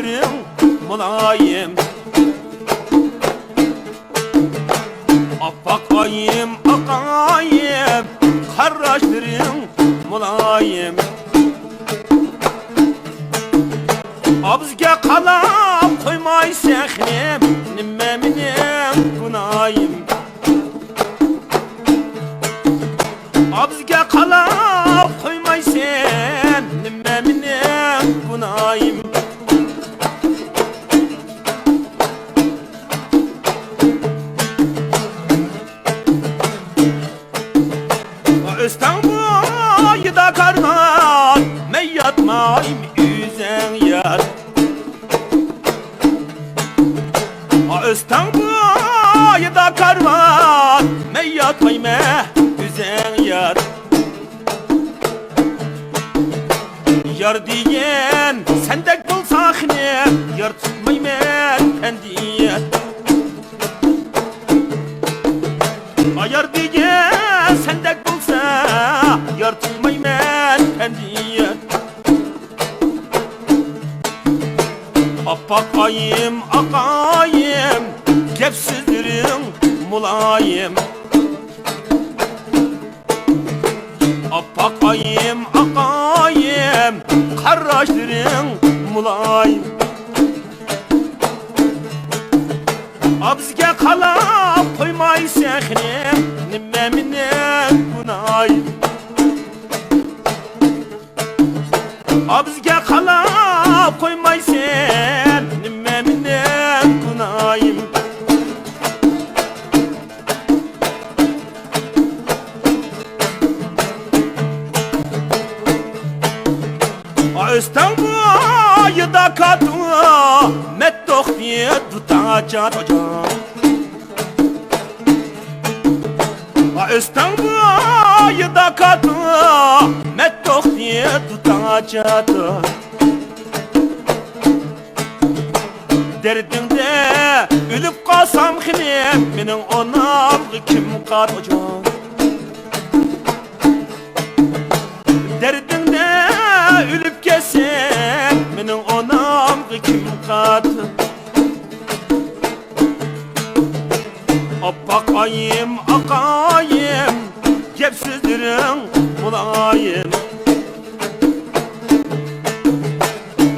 kaşların mulayim, apakayım akayım, karraşların mulayim. Abzga kalam koymay sehnim, nimmeminin günayim. Abzga kalam koymay sen, nimmeminin günayim. İstanbul'da karman, men yatmayım üzen yar. İstanbul'da karman, men yatmayım üzen yar. Yar diyen sendek bulsak ne, yar tutmayım kendiyet. Yar diyen sendek bulsa, yar tutmayım kendiyet. Apakayım akayım, kepsizdirin mulayim. Apakayım akayım, karraşdirin mulayim. Abzga kalam koymay sehnim, nimmeminin günayim. Abzga kalam koymay sen, nimmeminin günayim. İstanbul'da katı mettoh diye tutacak hocam. İstanbul'da katı mettoh diye tutacak. Derdimde ölüp kalsam hinem, menin onam kim katacak. Derdimde ölüp kesem, menin onam kim katı. Apakayım akayım, kepsizdirin mulayim.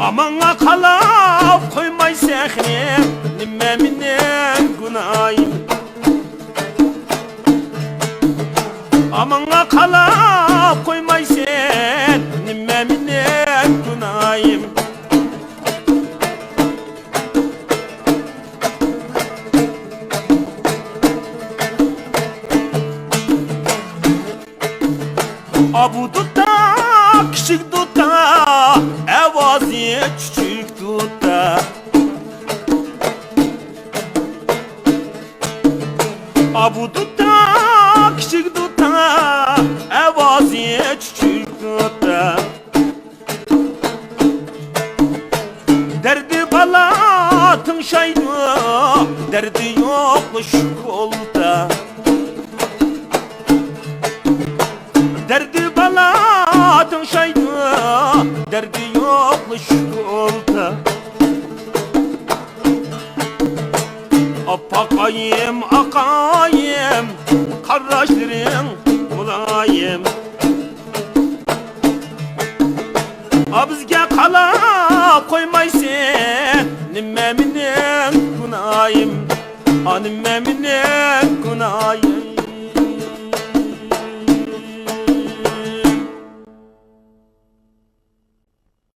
Amana kalap koymay sehnim, nimmeminin günayim. Amana kalap koymay sen, nimmeminin günayim. Abu dutta, küçük dutta, evazı küçük dutta. Abu dutta, küçük dutta, evazı küçük dutta. Derdi balatın şaydı, derdi yokmuş kolda. Derdi balatın şaydı, derdi yokmuş kolda. Apakayım akayım, karraşların mulayim. Abzga kalap koymay sen, nimmeminin günayim. Nimmeminin günayim.